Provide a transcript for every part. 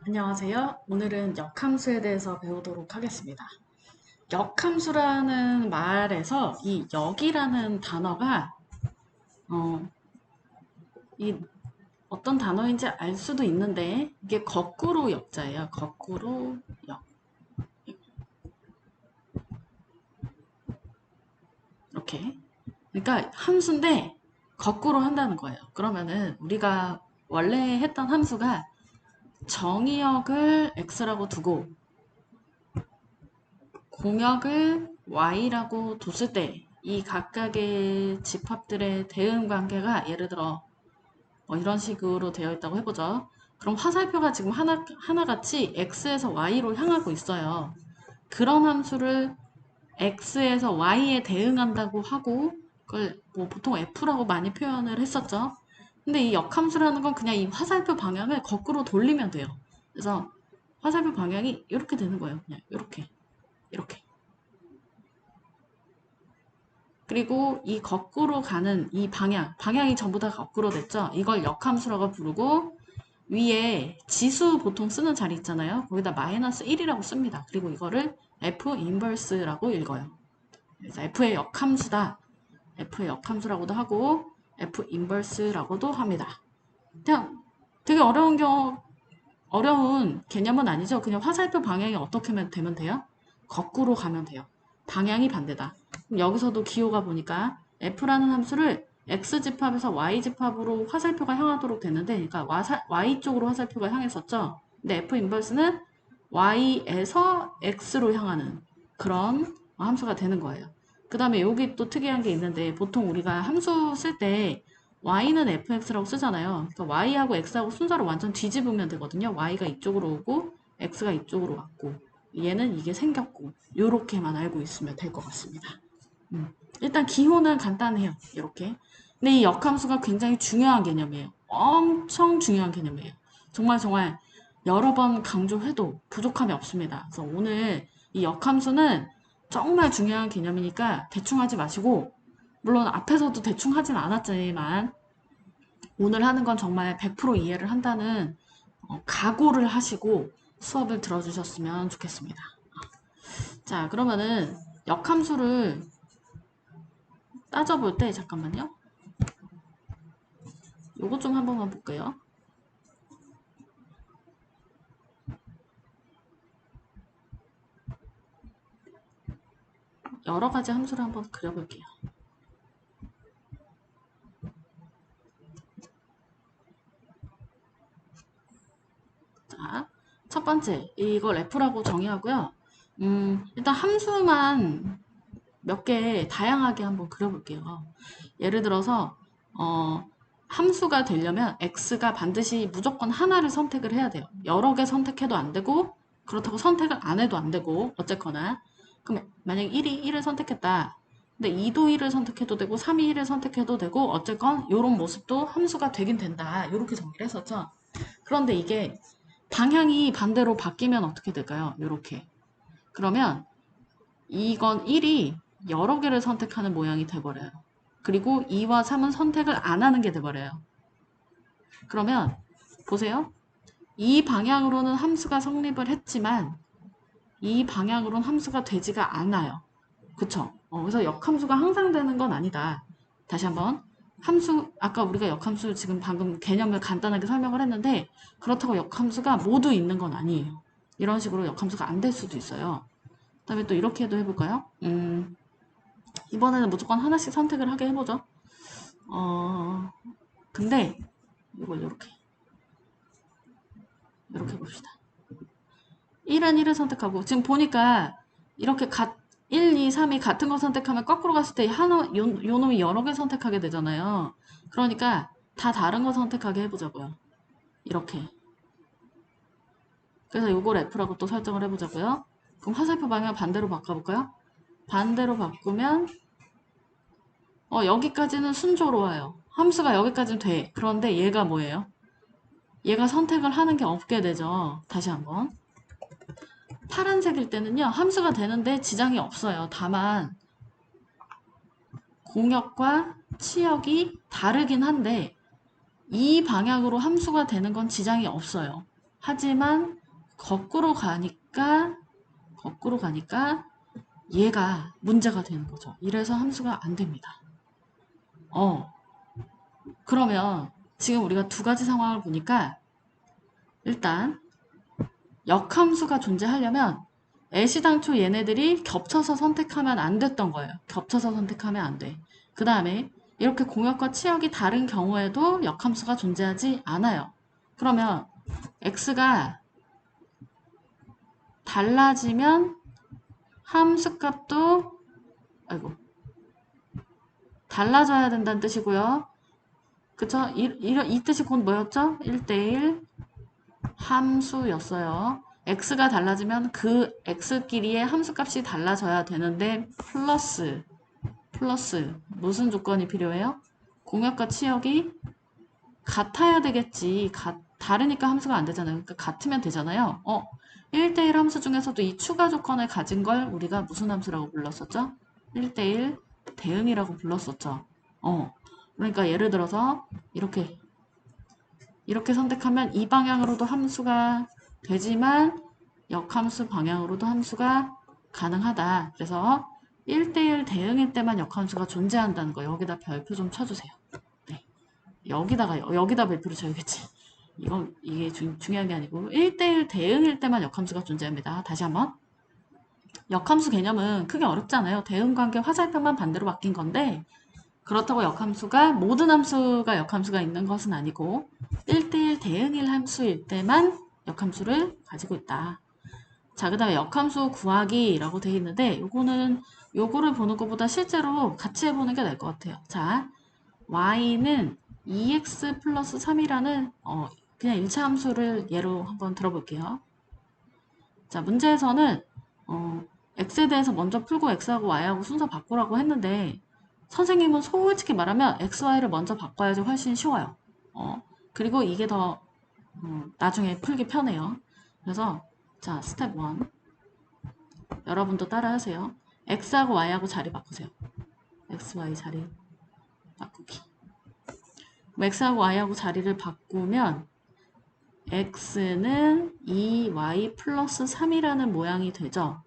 안녕하세요. 오늘은 역함수에 대해서 배우도록 하겠습니다. 역함수라는 말에서 이 역이라는 단어가 어, 이 어떤 단어인지 알 수도 있는데 이게 거꾸로 역자예요. 거꾸로 역. 이렇게. 그러니까 함수인데 거꾸로 한다는 거예요. 그러면은 우리가 원래 했던 함수가 정의역을 x라고 두고 공역을 y라고 뒀을 때 이 각각의 집합들의 대응 관계가 예를 들어 뭐 이런 식으로 되어 있다고 해보죠. 그럼 화살표가 지금 하나같이 x에서 y로 향하고 있어요. 그런 함수를 x에서 y에 대응한다고 하고 그걸 뭐 보통 f라고 많이 표현을 했었죠. 근데 이 역함수라는 건 그냥 이 화살표 방향을 거꾸로 돌리면 돼요. 그래서 화살표 방향이 이렇게 되는 거예요. 그냥 이렇게 이렇게. 그리고 이 거꾸로 가는 이 방향이 전부 다 거꾸로 됐죠? 이걸 역함수라고 부르고 위에 지수 보통 쓰는 자리 있잖아요. 거기다 마이너스 1이라고 씁니다. 그리고 이거를 F 인버스라고 읽어요. 그래서 F의 역함수다. F의 역함수라고도 하고 F 인버스라고도 합니다. 그냥 되게 어려운 개념은 아니죠. 그냥 화살표 방향이 어떻게 되면 돼요? 거꾸로 가면 돼요. 방향이 반대다. 그럼 여기서도 기호가 보니까 f라는 함수를 x집합에서 y집합으로 화살표가 향하도록 됐는데, 그러니까 y 쪽으로 화살표가 향했었죠. 근데 f 인버스는 y에서 x로 향하는 그런 함수가 되는 거예요. 그 다음에 여기 또 특이한 게 있는데, 보통 우리가 함수 쓸 때 y는 fx라고 쓰잖아요. 그러니까 y하고 x하고 순서를 완전 뒤집으면 되거든요. y가 이쪽으로 오고 x가 이쪽으로 왔고 얘는 이게 생겼고 요렇게만 알고 있으면 될 것 같습니다. 일단 기호는 간단해요. 이렇게. 근데 이 역함수가 굉장히 중요한 개념이에요. 엄청 중요한 개념이에요. 정말 여러 번 강조해도 부족함이 없습니다. 그래서 오늘 이 역함수는 정말 중요한 개념이니까 대충 하지 마시고 물론 앞에서도 대충 하진 않았지만 오늘 하는 건 정말 100% 이해를 한다는 각오를 하시고 수업을 들어주셨으면 좋겠습니다. 자, 그러면은 역함수를 따져볼 때 잠깐만요. 요거 좀 한 번만 볼게요. 여러 가지 함수를 한번 그려볼게요. 자, 첫 번째 이걸 f라고 정의하고요. 일단 함수만 몇 개 다양하게 한번 그려볼게요. 예를 들어서 함수가 되려면 x가 반드시 무조건 하나를 선택을 해야 돼요. 여러 개 선택해도 안 되고 그렇다고 선택을 안 해도 안 되고 어쨌거나 그럼 만약에 1이 1을 선택했다. 근데 2도 1을 선택해도 되고 3이 1을 선택해도 되고 어쨌건 이런 모습도 함수가 되긴 된다. 이렇게 정리를 했었죠. 그런데 이게 방향이 반대로 바뀌면 어떻게 될까요? 이렇게. 그러면 이건 1이 여러 개를 선택하는 모양이 돼버려요. 그리고 2와 3은 선택을 안 하는 게 돼버려요. 그러면 보세요. 이 방향으로는 함수가 성립을 했지만 이 방향으로는 함수가 되지가 않아요. 그쵸? 그래서 역함수가 항상 되는 건 아니다. 다시 한번 함수 아까 우리가 역함수 지금 방금 개념을 간단하게 설명을 했는데 그렇다고 역함수가 모두 있는 건 아니에요. 이런 식으로 역함수가 안 될 수도 있어요. 그다음에 또 이렇게도 해볼까요? 이번에는 무조건 하나씩 선택을 하게 해보죠. 근데 이걸 이렇게 봅시다. 1은 1을 선택하고 지금 보니까 이렇게 1, 2, 3이 같은 거 선택하면 거꾸로 갔을 때 요 놈이 여러 개 선택하게 되잖아요. 그러니까 다 다른 거 선택하게 해보자고요. 이렇게. 그래서 요걸 F라고 또 설정을 해보자고요. 그럼 화살표 방향 반대로 바꿔볼까요? 반대로 바꾸면 여기까지는 순조로워요. 함수가 여기까지는 돼. 그런데 얘가 뭐예요? 얘가 선택을 하는 게 없게 되죠. 다시 한번. 파란색일 때는요. 함수가 되는데 지장이 없어요. 다만 공역과 치역이 다르긴 한데 이 방향으로 함수가 되는 건 지장이 없어요. 하지만 거꾸로 가니까 얘가 문제가 되는 거죠. 이래서 함수가 안 됩니다. 그러면 지금 우리가 두 가지 상황을 보니까 일단 역함수가 존재하려면 애시당초 얘네들이 겹쳐서 선택하면 안 됐던 거예요. 겹쳐서 선택하면 안 돼. 그 다음에 이렇게 공역과 치역이 다른 경우에도 역함수가 존재하지 않아요. 그러면 x가 달라지면 함수값도 달라져야 된다는 뜻이고요. 그쵸? 이 뜻이 곧 뭐였죠? 1대1 함수였어요. x가 달라지면 그 x끼리의 함수값이 달라져야 되는데 플러스 무슨 조건이 필요해요? 공역과 치역이 같아야 되겠지. 다르니까 함수가 안 되잖아요. 그러니까 같으면 되잖아요. 1대1 함수 중에서도 이 추가 조건을 가진 걸 우리가 무슨 함수라고 불렀었죠? 1대1 대응이라고 불렀었죠. 그러니까 예를 들어서 이렇게 선택하면 이 방향으로도 함수가 되지만 역함수 방향으로도 함수가 가능하다. 그래서 1대1 대응일 때만 역함수가 존재한다는 거 여기다 별표 좀 쳐주세요. 네. 여기다 별표를 쳐야겠지. 이게 중요한 게 아니고 1대1 대응일 때만 역함수가 존재합니다. 다시 한번. 역함수 개념은 크게 어렵잖아요. 대응관계 화살표만 반대로 바뀐 건데 그렇다고 모든 함수가 역함수가 있는 것은 아니고 1대1 대응일 함수일 때만 역함수를 가지고 있다. 자, 그 다음에 역함수 구하기라고 되어 있는데 요거를 보는 것보다 실제로 같이 해보는 게 나을 것 같아요. 자, y는 2x 플러스 3이라는 그냥 1차 함수를 예로 한번 들어볼게요. 자, 문제에서는 x에 대해서 먼저 풀고 x하고 y하고 순서 바꾸라고 했는데 선생님은 솔직히 말하면 x, y를 먼저 바꿔야지 훨씬 쉬워요. 그리고 이게 더 나중에 풀기 편해요. 그래서 자, 스텝 1 여러분도 따라하세요. x하고 y하고 자리 바꾸세요. x, y 자리 바꾸기. x하고 y하고 자리를 바꾸면 x는 2y 플러스 3이라는 모양이 되죠.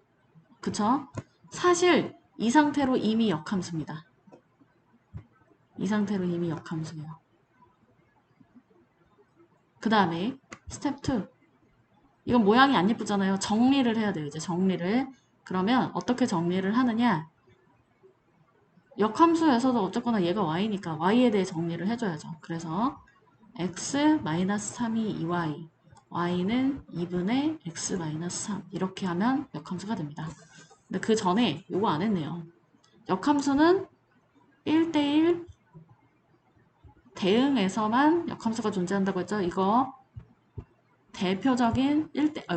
그쵸? 사실 이 상태로 이미 역함수입니다. 이 상태로 이미 역함수예요. 그 다음에 스텝 2 이건 모양이 안 예쁘잖아요. 정리를 해야 돼요. 이제 정리를. 그러면 어떻게 정리를 하느냐 역함수에서도 어쨌거나 얘가 y니까 y에 대해 정리를 해줘야죠. 그래서 x-3이 2y y는 2분의 x-3 이렇게 하면 역함수가 됩니다. 근데 그 전에 요거 안 했네요. 역함수는 1대1 대응에서만 역함수가 존재한다고 했죠. 이거 대표적인 1차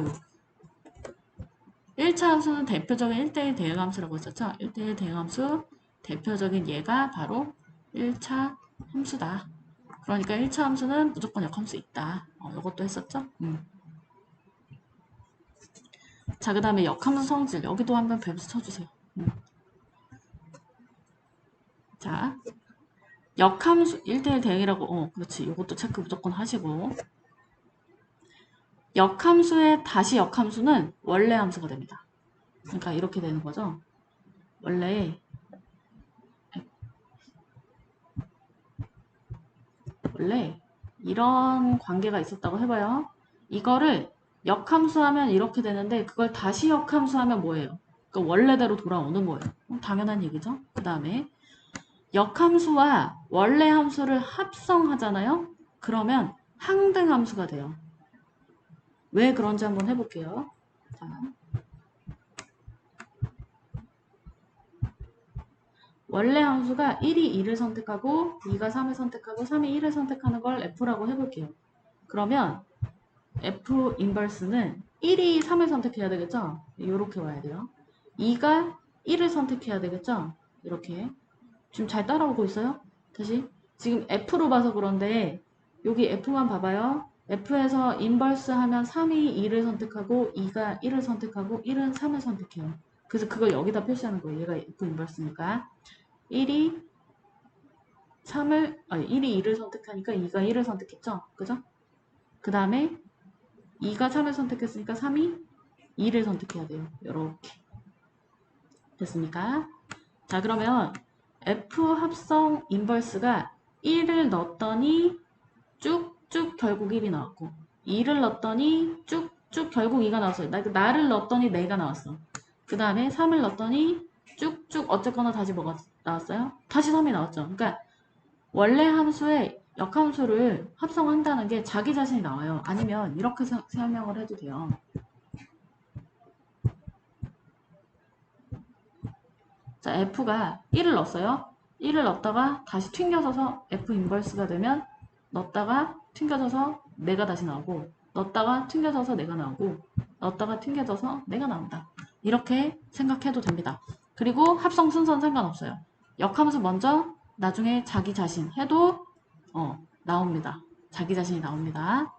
함수는 대표적인 1대1 대응함수라고 했었죠. 1대1 대응함수 대표적인 얘가 바로 1차 함수다. 그러니까 1차 함수는 무조건 역함수 있다. 이것도 했었죠. 자, 그 다음에 역함수 성질 여기도 한번 별표 쳐주세요. 자, 역함수 1대1 대응이라고 그렇지. 이것도 체크 무조건 하시고 역함수의 다시 역함수는 원래 함수가 됩니다. 그러니까 이렇게 되는 거죠. 원래 이런 관계가 있었다고 해봐요. 이거를 역함수하면 이렇게 되는데 그걸 다시 역함수하면 뭐예요? 그러니까 원래대로 돌아오는 거예요. 당연한 얘기죠. 그 다음에 역함수와 원래 함수를 합성하잖아요. 그러면 항등함수가 돼요. 왜 그런지 한번 해볼게요. 자, 원래 함수가 1이 2를 선택하고 2가 3을 선택하고 3이 1을 선택하는 걸 F라고 해볼게요. 그러면 F 인버스는 1이 3을 선택해야 되겠죠? 이렇게 와야 돼요. 2가 1을 선택해야 되겠죠? 이렇게. 지금 잘 따라오고 있어요? 다시. 지금 F로 봐서 그런데 여기 F만 봐봐요. F에서 인버스 하면 3이 2를 선택하고 2가 1을 선택하고 1은 3을 선택해요. 그래서 그걸 여기다 표시하는 거예요. 얘가 F 인버스니까. 1이 2를 선택하니까 2가 1을 선택했죠? 그죠? 그 다음에 2가 3을 선택했으니까 3이 2를 선택해야 돼요. 이렇게 됐습니까? 자, 그러면 F 합성 인버스가 1을 넣었더니 쭉쭉 결국 1이 나왔고 2를 넣었더니 쭉쭉 결국 2가 나왔어요. 나를 넣었더니 4가 나왔어. 그 다음에 3을 넣었더니 쭉쭉 어쨌거나 다시 뭐가 나왔어요? 다시 3이 나왔죠. 그러니까 원래 함수의 역함수를 합성한다는 게 자기 자신이 나와요. 아니면 이렇게 설명을 해도 돼요. 자, F가 1을 넣었어요. 1을 넣었다가 다시 튕겨져서 F 인버스가 되면 넣었다가 튕겨져서 4가 다시 나오고 넣었다가 튕겨져서 4가 나오고 넣었다가 튕겨져서 4가 나온다. 이렇게 생각해도 됩니다. 그리고 합성 순서는 상관없어요. 역함수 먼저 나중에 자기 자신 해도 나옵니다. 자기 자신이 나옵니다.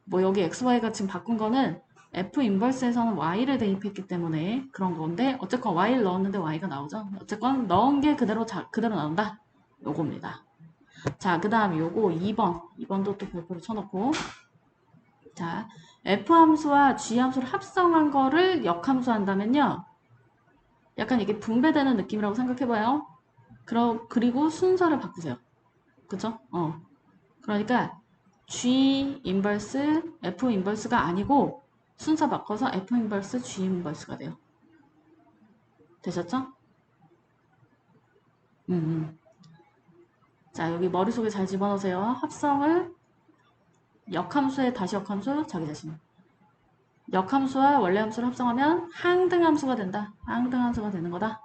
뭐 여기 XY가 지금 바꾼 거는 F 인버스에서는 Y를 대입했기 때문에 그런 건데 어쨌건 Y를 넣었는데 Y가 나오죠. 어쨌건 넣은 게 그대로 나온다. 요겁니다. 자, 그 다음에 요거 2번도 또 별표로 쳐놓고 자, F 함수와 G 함수를 합성한 거를 역함수 한다면요. 약간 이게 분배되는 느낌이라고 생각해봐요. 그리고 순서를 바꾸세요. 그죠? 그러니까 G 인버스 F 인버스가 아니고 순서 바꿔서 F 인버스 G 인버스가 돼요. 되셨죠? 자, 여기 머릿속에 잘 집어넣으세요. 합성을 역함수에 다시 역함수 자기 자신. 역함수와 원래 함수를 합성하면 항등함수가 된다. 항등함수가 되는 거다.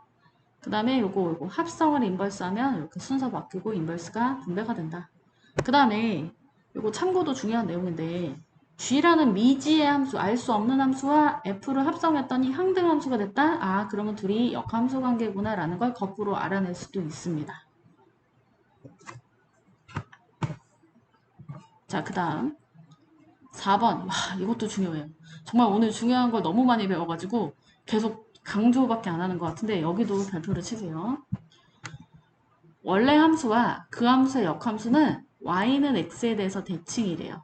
그 다음에 요거 합성을 인버스하면 이렇게 순서 바뀌고 인버스가 분배가 된다. 그 다음에 요거 참고도 중요한 내용인데 G라는 미지의 함수, 알 수 없는 함수와 F를 합성했더니 항등함수가 됐다? 아, 그러면 둘이 역함수 관계구나 라는 걸 거꾸로 알아낼 수도 있습니다. 자, 그 다음 4번. 와, 이것도 중요해요. 정말 오늘 중요한 걸 너무 많이 배워가지고 계속 강조밖에 안 하는 것 같은데 여기도 별표를 치세요. 원래 함수와 그 함수의 역함수는 y는 x에 대해서 대칭이래요.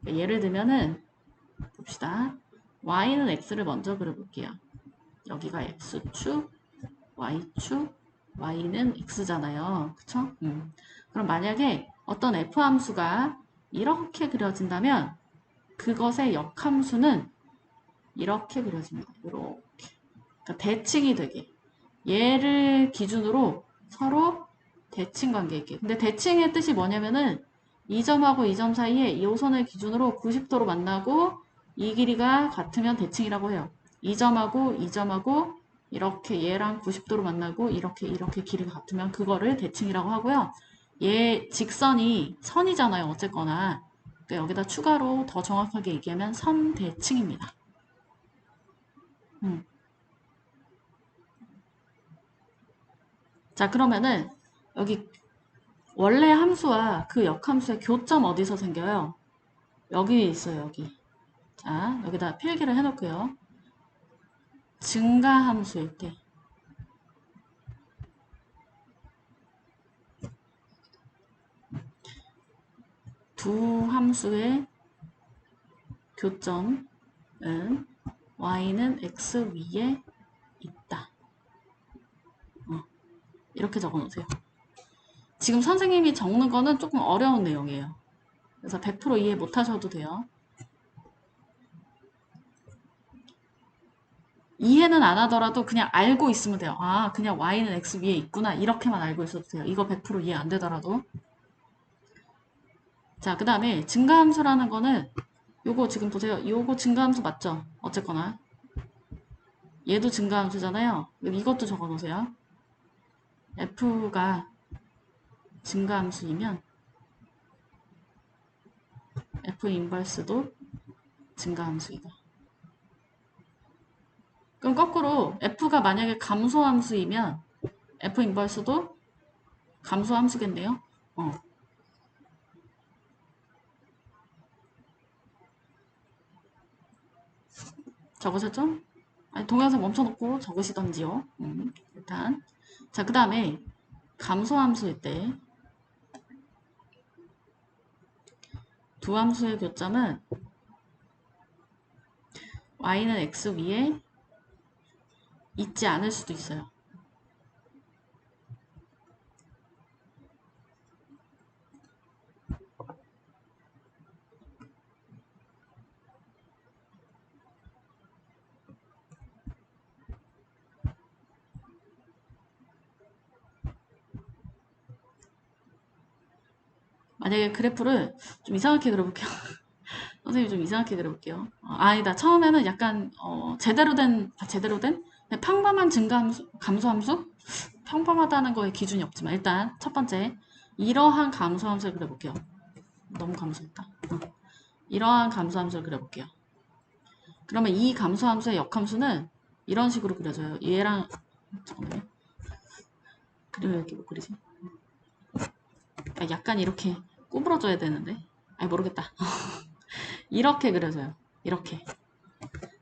예를 들면은 봅시다. y는 x를 먼저 그려볼게요. 여기가 x축, y축, y는 x잖아요. 그쵸? 그럼 만약에 어떤 f 함수가 이렇게 그려진다면 그것의 역함수는 이렇게 그려집니다. 이렇게. 그러니까 대칭이 되게. 얘를 기준으로 서로 대칭 관계 있게. 근데 대칭의 뜻이 뭐냐면은 이 점하고 이 점 사이에 이 호선을 기준으로 90도로 만나고 이 길이가 같으면 대칭이라고 해요. 이 점하고 이 점하고 이렇게 얘랑 90도로 만나고 이렇게 길이가 같으면 그거를 대칭이라고 하고요. 얘 직선이 선이잖아요. 어쨌거나. 그러니까 여기다 추가로 더 정확하게 얘기하면 선대칭입니다. 자, 그러면은 여기 원래 함수와 그 역함수의 교점 어디서 생겨요? 여기 있어요, 여기. 자, 여기다 필기를 해놓고요. 증가함수일 때. 두 함수의 교점은 y는 x 위에 있다. 이렇게 적어 놓으세요. 지금 선생님이 적는 거는 조금 어려운 내용이에요. 그래서 100% 이해 못 하셔도 돼요. 이해는 안 하더라도 그냥 알고 있으면 돼요. 아, 그냥 y는 x 위에 있구나. 이렇게만 알고 있어도 돼요. 이거 100% 이해 안 되더라도. 자, 그 다음에 증가함수라는 거는 요거 지금 보세요. 요거 증가함수 맞죠? 어쨌거나. 얘도 증가함수잖아요. 이것도 적어 놓으세요. f가 증가함수이면 f 인버스도 증가함수이다. 그럼 거꾸로 f가 만약에 감소함수이면 f 인버스도 감소함수겠네요. 적으셨죠? 아니, 동영상 멈춰놓고 적으시던지요. 일단 자, 그 다음에 감소함수일 때 두 함수의 교점은 y는 x 위에 있지 않을 수도 있어요. 만약에 그래프를 좀 이상하게 그려볼게요. 선생님 좀 이상하게 그려볼게요. 아니다. 처음에는 약간 제대로 된 그냥 평범한 증가함수, 감소함수? 평범하다는 거에 기준이 없지만 일단 첫 번째 이러한 감소함수를 그려볼게요. 너무 감소했다. 이러한 감소함수를 그려볼게요. 그러면 이 감소함수의 역함수는 이런 식으로 그려져요. 얘랑 잠깐만요. 그림을 이렇게 못 그리지? 약간 이렇게 구부러져야 되는데. 모르겠다. 이렇게 그려져요. 이렇게.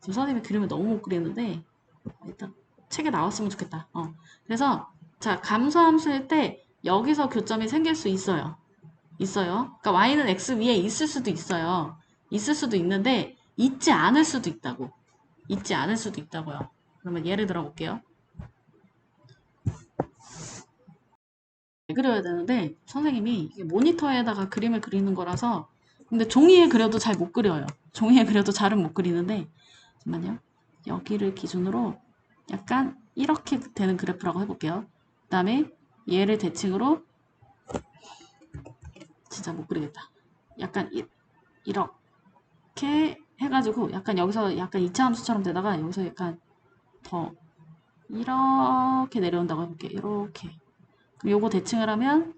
지금 선생님이 그림을 너무 못 그리는데 일단 책에 나왔으면 좋겠다. 그래서 자 감소함수일 때 여기서 교점이 생길 수 있어요. 그러니까 y는 x 위에 있을 수도 있어요. 있을 수도 있는데 있지 않을 수도 있다고. 있지 않을 수도 있다고요. 그러면 예를 들어 볼게요. 그려야 되는데 선생님이 이게 모니터에다가 그림을 그리는 거라서 근데 종이에 그려도 잘 못 그려요. 종이에 그려도 잘은 못 그리는데 잠깐만요. 여기를 기준으로 약간 이렇게 되는 그래프라고 해볼게요. 그 다음에 얘를 대칭으로 진짜 못 그리겠다. 약간 이렇게 해가지고 약간 여기서 약간 이차함수처럼 되다가 여기서 약간 더 이렇게 내려온다고 해볼게요. 이렇게. 그럼 요거 대칭을 하면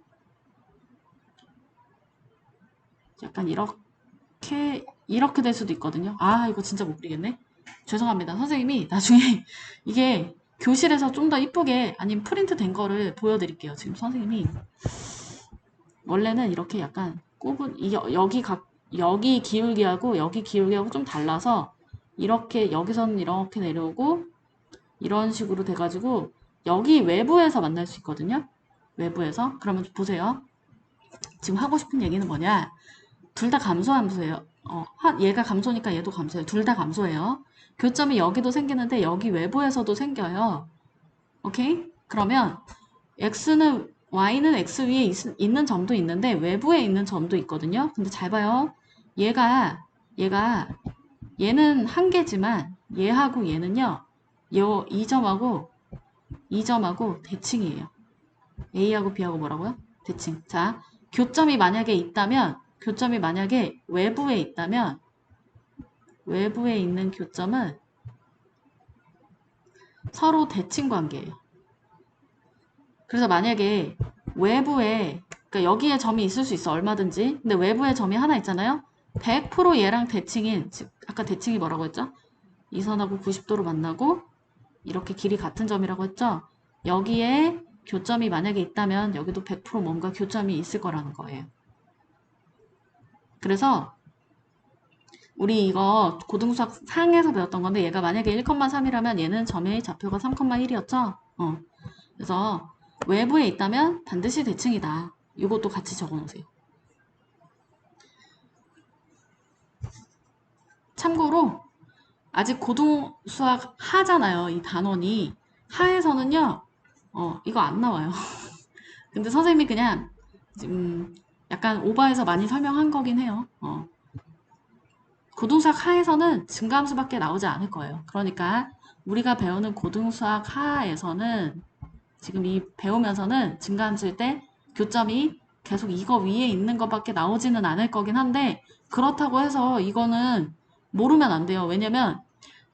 약간 이렇게 될 수도 있거든요. 이거 진짜 못 그리겠네. 죄송합니다. 선생님이 나중에 이게 교실에서 좀 더 이쁘게 아니면 프린트 된 거를 보여드릴게요. 지금 선생님이 원래는 이렇게 약간 꼽은 여기 기울기하고 여기 기울기하고 좀 달라서 이렇게 여기서는 이렇게 내려오고 이런 식으로 돼가지고 여기 외부에서 만날 수 있거든요. 외부에서. 그러면 보세요. 지금 하고 싶은 얘기는 뭐냐? 둘 다 감소함수예요. 얘가 감소니까 얘도 감소해요. 둘 다 감소해요. 교점이 여기도 생기는데 여기 외부에서도 생겨요. 오케이? 그러면 y는 x 위에 있는 점도 있는데 외부에 있는 점도 있거든요. 근데 잘 봐요. 얘는 한 개지만 얘하고 얘는요. 이 점하고 이 점하고 대칭이에요. A하고 B하고 뭐라고요? 대칭. 자, 교점이 만약에 외부에 있다면 외부에 있는 교점은 서로 대칭 관계예요. 그래서 만약에 외부에 그러니까 여기에 점이 있을 수 있어 얼마든지. 근데 외부에 점이 하나 있잖아요. 100% 얘랑 대칭인 아까 대칭이 뭐라고 했죠? 이 선하고 90도로 만나고 이렇게 길이 같은 점이라고 했죠? 여기에 교점이 만약에 있다면 여기도 100% 뭔가 교점이 있을 거라는 거예요. 그래서 우리 이거 고등수학 상에서 배웠던 건데 얘가 만약에 1,3이라면 얘는 점의 좌표가 3,1이었죠? 그래서 외부에 있다면 반드시 대칭이다. 이것도 같이 적어놓으세요. 참고로 아직 고등수학 하잖아요. 이 단원이. 하에서는요. 이거 안 나와요. 근데 선생님이 그냥 약간 오버해서 많이 설명한 거긴 해요. 고등수학 하에서는 증가함수밖에 나오지 않을 거예요. 그러니까 우리가 배우는 고등수학 하에서는 지금 이 배우면서는 증가함수일 때 교점이 계속 이거 위에 있는 것밖에 나오지는 않을 거긴 한데 그렇다고 해서 이거는 모르면 안 돼요. 왜냐면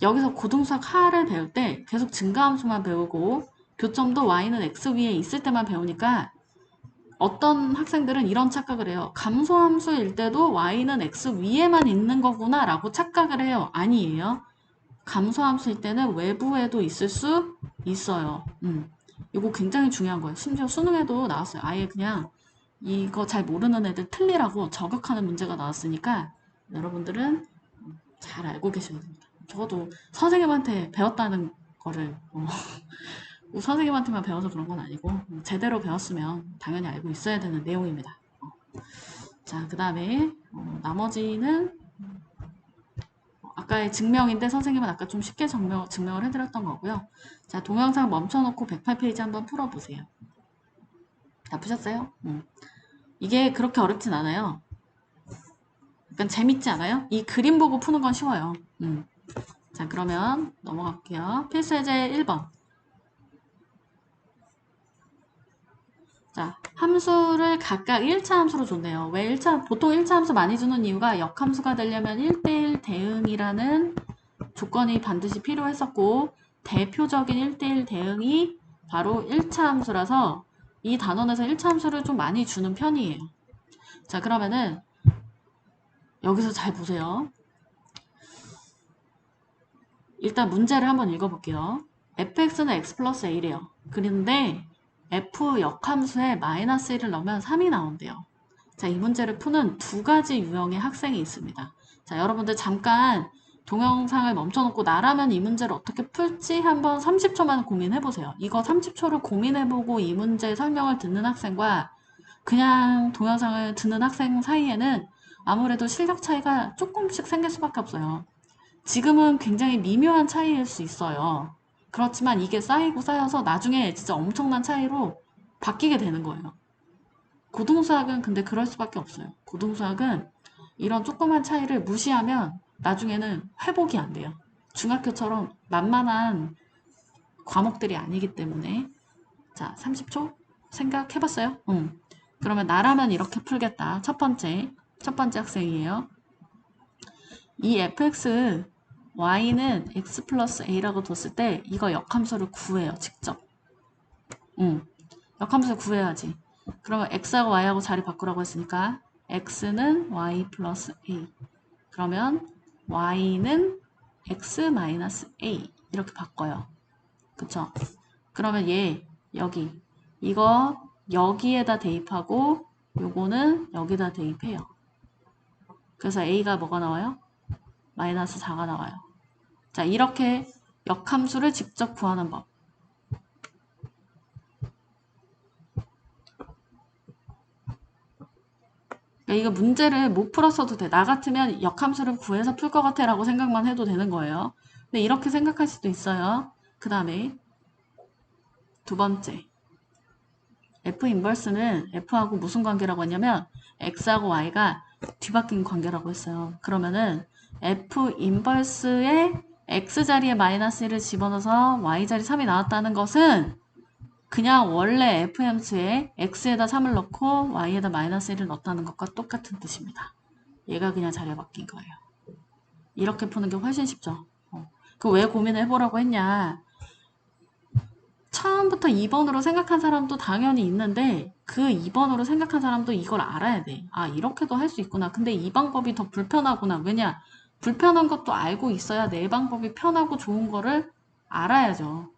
여기서 고등수학 하를 배울 때 계속 증가함수만 배우고 교점도 y는 x 위에 있을 때만 배우니까 어떤 학생들은 이런 착각을 해요. 감소함수일 때도 y는 x 위에만 있는 거구나 라고 착각을 해요. 아니에요. 감소함수일 때는 외부에도 있을 수 있어요. 이거 굉장히 중요한 거예요. 심지어 수능에도 나왔어요. 아예 그냥 이거 잘 모르는 애들 틀리라고 저격하는 문제가 나왔으니까 여러분들은 잘 알고 계셔야 됩니다. 적어도 선생님한테 배웠다는 거를 선생님한테만 배워서 그런 건 아니고 제대로 배웠으면 당연히 알고 있어야 되는 내용입니다. 자, 그 다음에 나머지는 아까의 증명인데 선생님은 아까 좀 쉽게 증명을 해드렸던 거고요. 자, 동영상 멈춰놓고 108페이지 한번 풀어보세요. 다 푸셨어요? 이게 그렇게 어렵진 않아요. 약간 재밌지 않아요? 이 그림 보고 푸는 건 쉬워요. 자, 그러면 넘어갈게요. 필수예제 1번. 자, 함수를 각각 1차 함수로 줬네요. 왜 보통 1차 함수 많이 주는 이유가 역함수가 되려면 1대1 대응이라는 조건이 반드시 필요했었고, 대표적인 1대1 대응이 바로 1차 함수라서 이 단원에서 1차 함수를 좀 많이 주는 편이에요. 자, 그러면은 여기서 잘 보세요. 일단 문제를 한번 읽어볼게요. fx는 x 플러스 a래요. 그런데 f 역함수에 마이너스 1을 넣으면 3이 나온대요. 자, 이 문제를 푸는 두 가지 유형의 학생이 있습니다. 자, 여러분들 잠깐 동영상을 멈춰놓고 나라면 이 문제를 어떻게 풀지 한번 30초만 고민해보세요. 이거 30초를 고민해보고 이 문제 설명을 듣는 학생과 그냥 동영상을 듣는 학생 사이에는 아무래도 실력 차이가 조금씩 생길 수밖에 없어요. 지금은 굉장히 미묘한 차이일 수 있어요. 그렇지만 이게 쌓이고 쌓여서 나중에 진짜 엄청난 차이로 바뀌게 되는 거예요. 고등수학은 근데 그럴 수밖에 없어요. 고등수학은 이런 조그만 차이를 무시하면 나중에는 회복이 안 돼요. 중학교처럼 만만한 과목들이 아니기 때문에. 자, 30초 생각해봤어요? 그러면 나라면 이렇게 풀겠다. 첫 번째 학생이에요. 이 fx y는 x 플러스 a라고 뒀을 때 이거 역함수를 구해요. 직접. 역함수를 구해야지. 그러면 x하고 y하고 자리 바꾸라고 했으니까 x는 y 플러스 a. 그러면 y는 x 마이너스 a 이렇게 바꿔요. 그쵸? 그러면 얘 여기 이거 여기에다 대입하고 요거는 여기다 대입해요. 그래서 a가 뭐가 나와요? 마이너스 4가 나와요. 자, 이렇게 역함수를 직접 구하는 법. 그러니까 이거 문제를 못 풀었어도 돼. 나 같으면 역함수를 구해서 풀 것 같아 라고 생각만 해도 되는 거예요. 근데 이렇게 생각할 수도 있어요. 그 다음에 두 번째. F 인버스는 F하고 무슨 관계라고 했냐면 X하고 Y가 뒤바뀐 관계라고 했어요. 그러면은 F 인버스에 X 자리에 마이너스 1을 집어넣어서 Y 자리 3이 나왔다는 것은 그냥 원래 FM수에 X에다 3을 넣고 Y에다 마이너스 1을 넣었다는 것과 똑같은 뜻입니다. 얘가 그냥 자리가 바뀐 거예요. 이렇게 푸는 게 훨씬 쉽죠. 그 왜 고민을 해보라고 했냐. 처음부터 2번으로 생각한 사람도 당연히 있는데 그 2번으로 생각한 사람도 이걸 알아야 돼. 아, 이렇게도 할 수 있구나. 근데 이 방법이 더 불편하구나. 왜냐? 불편한 것도 알고 있어야 내 방법이 편하고 좋은 거를 알아야죠.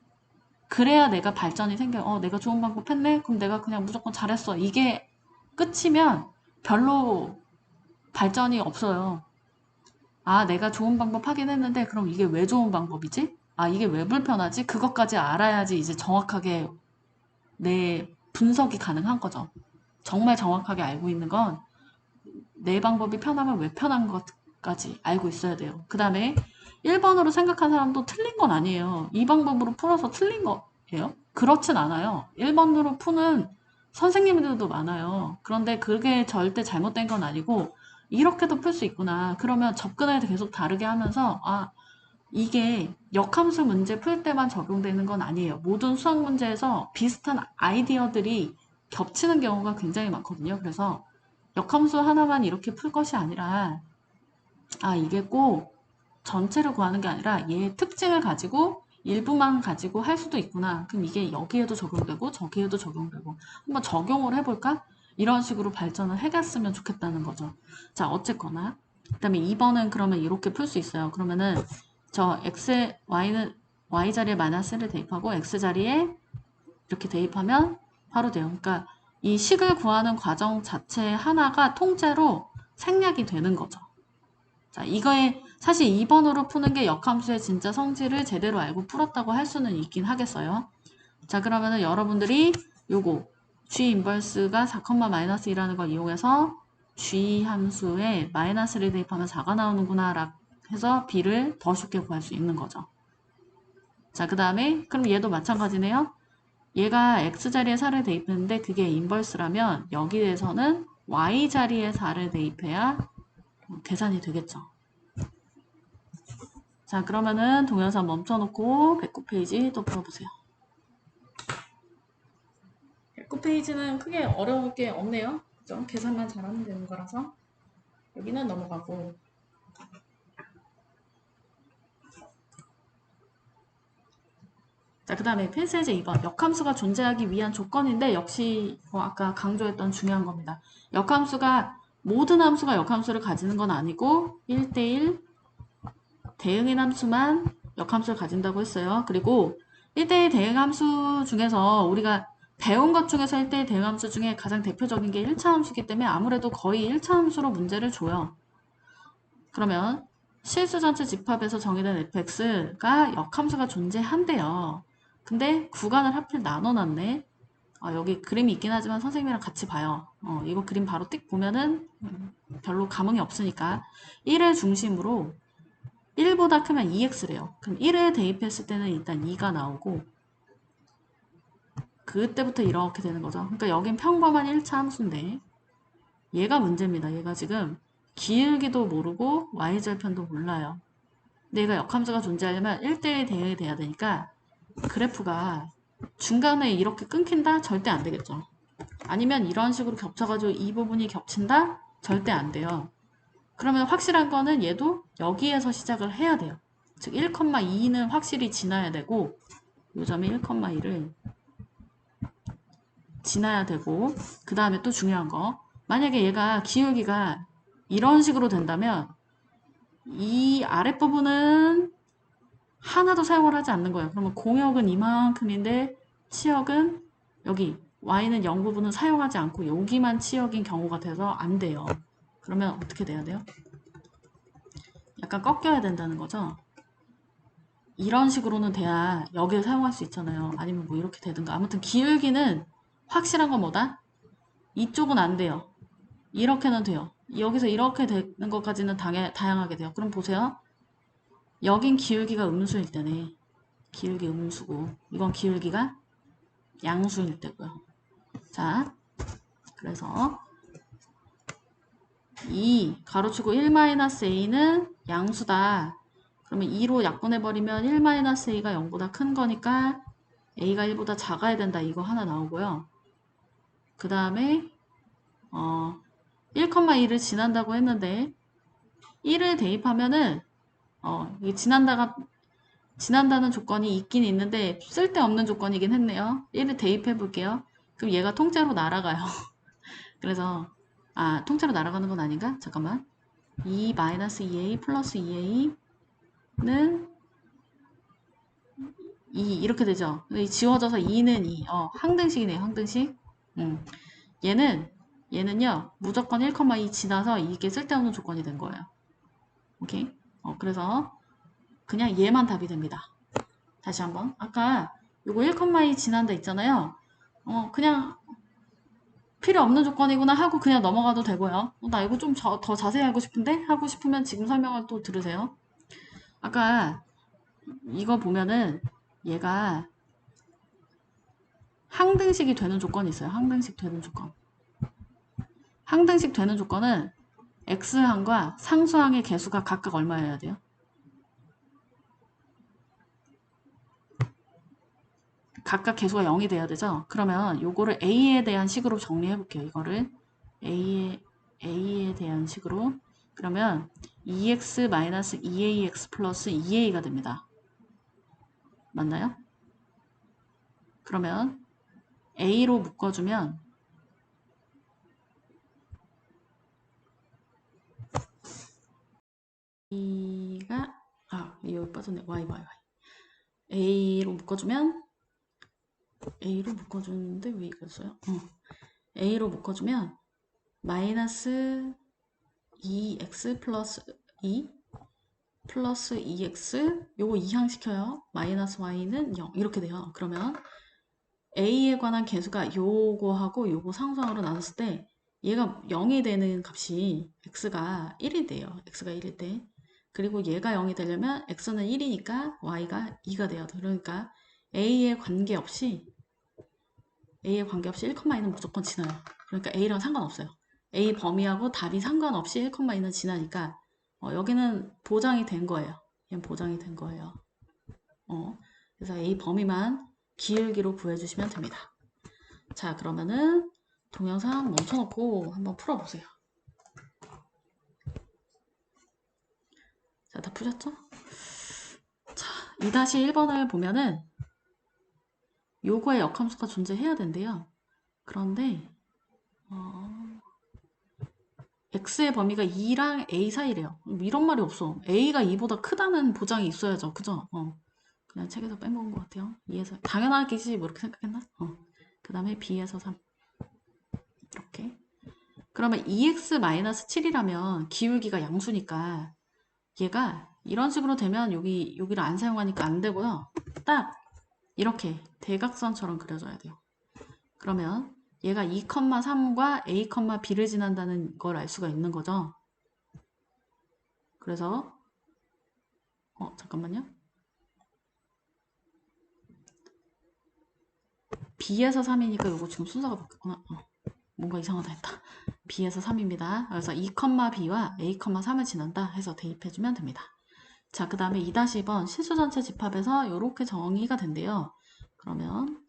그래야 내가 발전이 생겨. 내가 좋은 방법 했네? 그럼 내가 그냥 무조건 잘했어. 이게 끝이면 별로 발전이 없어요. 아, 내가 좋은 방법 하긴 했는데 그럼 이게 왜 좋은 방법이지? 아, 이게 왜 불편하지? 그것까지 알아야지 이제 정확하게 내 분석이 가능한 거죠. 정말 정확하게 알고 있는 건 내 방법이 편하면 왜 편한 것까지 알고 있어야 돼요. 그 다음에 1번으로 생각한 사람도 틀린 건 아니에요. 이 방법으로 풀어서 틀린 거예요? 그렇진 않아요. 1번으로 푸는 선생님들도 많아요. 그런데 그게 절대 잘못된 건 아니고 이렇게도 풀 수 있구나. 그러면 접근을 계속 다르게 하면서 아, 이게 역함수 문제 풀 때만 적용되는 건 아니에요. 모든 수학 문제에서 비슷한 아이디어들이 겹치는 경우가 굉장히 많거든요. 그래서 역함수 하나만 이렇게 풀 것이 아니라 아, 이게 꼭 전체를 구하는 게 아니라 얘의 특징을 가지고 일부만 가지고 할 수도 있구나. 그럼 이게 여기에도 적용되고 저기에도 적용되고 한번 적용을 해볼까? 이런 식으로 발전을 해갔으면 좋겠다는 거죠. 자, 어쨌거나 그 다음에 2번은 그러면 이렇게 풀 수 있어요. 그러면은 저 x, y는 y 자리에 마이너스를 대입하고 x 자리에 이렇게 대입하면 바로 돼요. 그러니까 이 식을 구하는 과정 자체 하나가 통째로 생략이 되는 거죠. 자, 이거에 사실 2번으로 푸는 게 역함수의 진짜 성질을 제대로 알고 풀었다고 할 수는 있긴 하겠어요. 자, 그러면은 여러분들이 요거 g 인버스가 4,-1이라는 걸 이용해서 g 함수에 마이너스를 대입하면 4가 나오는구나 해서 b를 더 쉽게 구할 수 있는 거죠. 자, 그 다음에 그럼 얘도 마찬가지네요. 얘가 x자리에 4를 대입했는데 그게 인버스라면 여기에서는 y자리에 4를 대입해야 계산이 되겠죠. 자, 그러면은 동영상 멈춰놓고 배꼽 페이지 또 풀어보세요. 배꼽 페이지는 크게 어려울 게 없네요. 그죠? 계산만 잘하면 되는 거라서 여기는 넘어가고. 자, 그 다음에 필수예제 2번. 역함수가 존재하기 위한 조건인데 역시 아까 강조했던 중요한 겁니다. 역함수가 모든 함수가 역함수를 가지는 건 아니고 1대1 대응인 함수만 역함수를 가진다고 했어요. 그리고 1대1 대응함수 중에서 우리가 배운 것 중에서 1대1 대응함수 중에 가장 대표적인 게 1차 함수이기 때문에 아무래도 거의 1차 함수로 문제를 줘요. 그러면 실수 전체 집합에서 정의된 fx가 역함수가 존재한대요. 근데 구간을 하필 나눠놨네. 여기 그림이 있긴 하지만 선생님이랑 같이 봐요. 이거 그림 바로 띡 보면은 별로 감흥이 없으니까 1을 중심으로 1보다 크면 2x래요. 그럼 1을 대입했을 때는 일단 2가 나오고 그때부터 이렇게 되는 거죠. 그러니까 여긴 평범한 1차 함수인데 얘가 문제입니다. 얘가 지금 기울기도 모르고 y절편도 몰라요. 근데 얘가 역함수가 존재하려면 1대1 대응이 돼야 되니까 그래프가 중간에 이렇게 끊긴다? 절대 안 되겠죠. 아니면 이런 식으로 겹쳐가지고 이 부분이 겹친다? 절대 안 돼요. 그러면 확실한 거는 얘도 여기에서 시작을 해야 돼요. 즉 1,2는 확실히 지나야 되고 요 점이 1,2를 지나야 되고 그 다음에 또 중요한 거 만약에 얘가 기울기가 이런 식으로 된다면 이 아랫부분은 하나도 사용을 하지 않는 거예요. 그러면 공역은 이만큼인데 치역은 여기 y는 0 부분은 사용하지 않고 여기만 치역인 경우가 돼서 안 돼요. 그러면 어떻게 돼야 돼요? 약간 꺾여야 된다는 거죠. 이런 식으로는 돼야 여기를 사용할 수 있잖아요. 아니면 뭐 이렇게 되든가. 아무튼 기울기는 확실한 건 뭐다? 이쪽은 안 돼요. 이렇게는 돼요. 여기서 이렇게 되는 것까지는 다양하게 돼요. 그럼 보세요. 여긴 기울기가 음수일 때네. 기울기 음수고 이건 기울기가 양수일 때고요. 자, 그래서 2 가로치고 1-a는 양수다. 그러면 2로 약분해버리면 1-a가 0보다 큰 거니까 a가 1보다 작아야 된다. 이거 하나 나오고요. 그 다음에 1,2를 지난다고 했는데 1을 대입하면은 이게 지난다는 조건이 있긴 있는데 쓸데없는 조건이긴 했네요. 1을 대입해 볼게요. 그럼 얘가 통째로 날아가요. 그래서 통째로 날아가는 건 아닌가? 잠깐만. 2-2a 플러스 2a는 2 이렇게 되죠. 지워져서 2는 2. 항등식이네요. 항등식. 얘는요. 무조건 1,2 지나서 이게 쓸데없는 조건이 된 거예요. 오케이? 그래서 그냥 얘만 답이 됩니다. 다시 한번. 아까 요거 1,2 지난다 있잖아요. 그냥 필요 없는 조건이구나 하고 그냥 넘어가도 되고요. 나 이거 좀 더 자세히 알고 싶은데? 하고 싶으면 지금 설명을 또 들으세요. 아까 이거 보면은 얘가 항등식이 되는 조건이 있어요. 항등식 되는 조건. 항등식 되는 조건은 x항과 상수항의 개수가 각각 얼마여야 돼요? 각각 개수가 0이 돼야 되죠? 그러면 요거를 a에 대한 식으로 정리해 볼게요. 이거를 a에 대한 식으로 그러면 2x-2ax 플러스 2a가 됩니다. 맞나요? 그러면 a로 묶어주면 이가 여기 빠졌네. y a로 묶어주면 a로 묶어주는데 왜 이거였어요? a로 묶어주면 마이너스 2x 플러스 2 플러스 2x 요거 이항시켜요. 마이너스 y는 0 이렇게 돼요. 그러면 a에 관한 개수가 요거하고 요거 상수항으로 나눴을 때 얘가 0이 되는 값이 x가 1이 돼요. x가 1일 때 그리고 얘가 0이 되려면 x는 1이니까 y가 2가 돼야 돼. 그러니까 a에 관계없이 1,2는 무조건 지나요. 그러니까 a랑 상관없어요. a 범위하고 답이 상관없이 1,2는 지나니까 여기는 보장이 된 거예요. 얘는 보장이 된 거예요. 그래서 a 범위만 기울기로 구해주시면 됩니다. 자, 그러면은 동영상 멈춰놓고 한번 풀어보세요. 자, 다 푸셨죠? 자, 2-1번을 보면은 요거의 역함수가 존재해야 된대요. 그런데 x의 범위가 2랑 a 사이래요. 이런 말이 없어. a가 2보다 크다는 보장이 있어야죠. 그죠? 그냥 책에서 빼먹은 것 같아요. 2에서 당연하겠지 뭐 이렇게 생각했나? 그 다음에 b에서 3 이렇게. 그러면 2x-7이라면 기울기가 양수니까 얘가 이런 식으로 되면 여기를 안 사용하니까 안 되고요. 딱 이렇게 대각선처럼 그려져야 돼요. 그러면 얘가 2,3과 a, b를 지난다는 걸 알 수가 있는 거죠. 그래서 잠깐만요. b에서 3이니까 이거 지금 순서가 바뀌었구나. 뭔가 이상하다 했다. b에서 3입니다. 그래서 2,b와 a, 3을 지난다 해서 대입해주면 됩니다. 자, 그 다음에 2-2번 실수 전체 집합에서 이렇게 정의가 된대요. 그러면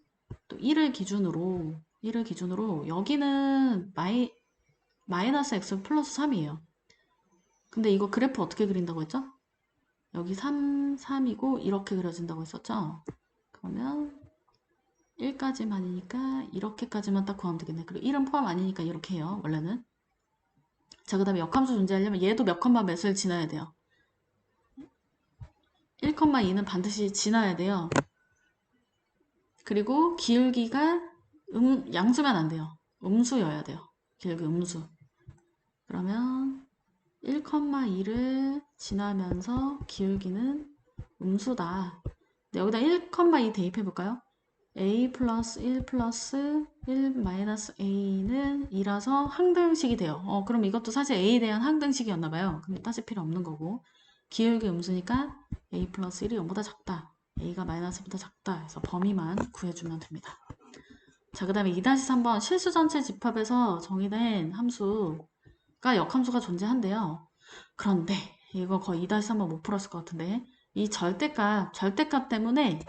또 1을 기준으로 여기는 마이너스 x 플러스 3이에요. 근데 이거 그래프 어떻게 그린다고 했죠? 여기 3, 3이고 이렇게 그려진다고 했었죠? 그러면 1까지만이니까 이렇게까지만 딱 구하면 되겠네. 그리고 1은 포함 아니니까 이렇게 해요. 원래는. 자, 그 다음에 역함수 존재하려면 얘도 몇 컴마 몇을 지나야 돼요. 1,2는 반드시 지나야 돼요. 그리고 기울기가 양수면 안 돼요. 음수여야 돼요. 기울기 음수. 그러면 1,2를 지나면서 기울기는 음수다. 여기다 1,2 대입해 볼까요? a 플러스 1 플러스 1 마이너스 a는 2라서 항등식이 돼요. 그럼 이것도 사실 a에 대한 항등식이었나봐요. 근데 따질 필요 없는 거고. 기울기 음수니까 a 플러스 1이 0보다 작다. a가 마이너스보다 작다 해서 범위만 구해주면 됩니다. 자, 그 다음에 2-3번 실수 전체 집합에서 정의된 함수가 역함수가 존재한대요. 그런데 이거 거의 2-3번 못 풀었을 것 같은데 이 절대값 때문에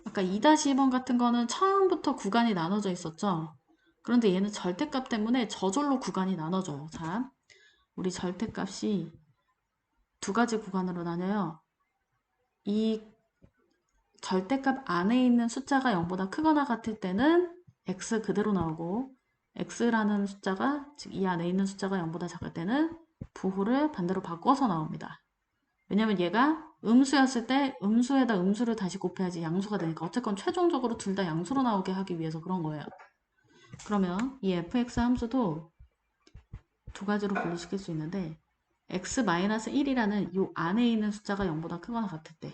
아까 2-2번 같은 거는 처음부터 구간이 나눠져 있었죠. 그런데 얘는 절대값 때문에 저절로 구간이 나눠져요. 자, 우리 절대값이 두 가지 구간으로 나뉘어요. 이 절대값 안에 있는 숫자가 0보다 크거나 같을 때는 x 그대로 나오고 x라는 숫자가 즉 이 안에 있는 숫자가 0보다 작을 때는 부호를 반대로 바꿔서 나옵니다. 왜냐면 얘가 음수였을 때 음수에다 음수를 다시 곱해야지 양수가 되니까 어쨌건 최종적으로 둘 다 양수로 나오게 하기 위해서 그런 거예요. 그러면 이 fx 함수도 두 가지로 분리시킬 수 있는데 x-1이라는 이 안에 있는 숫자가 0보다 크거나 같을 때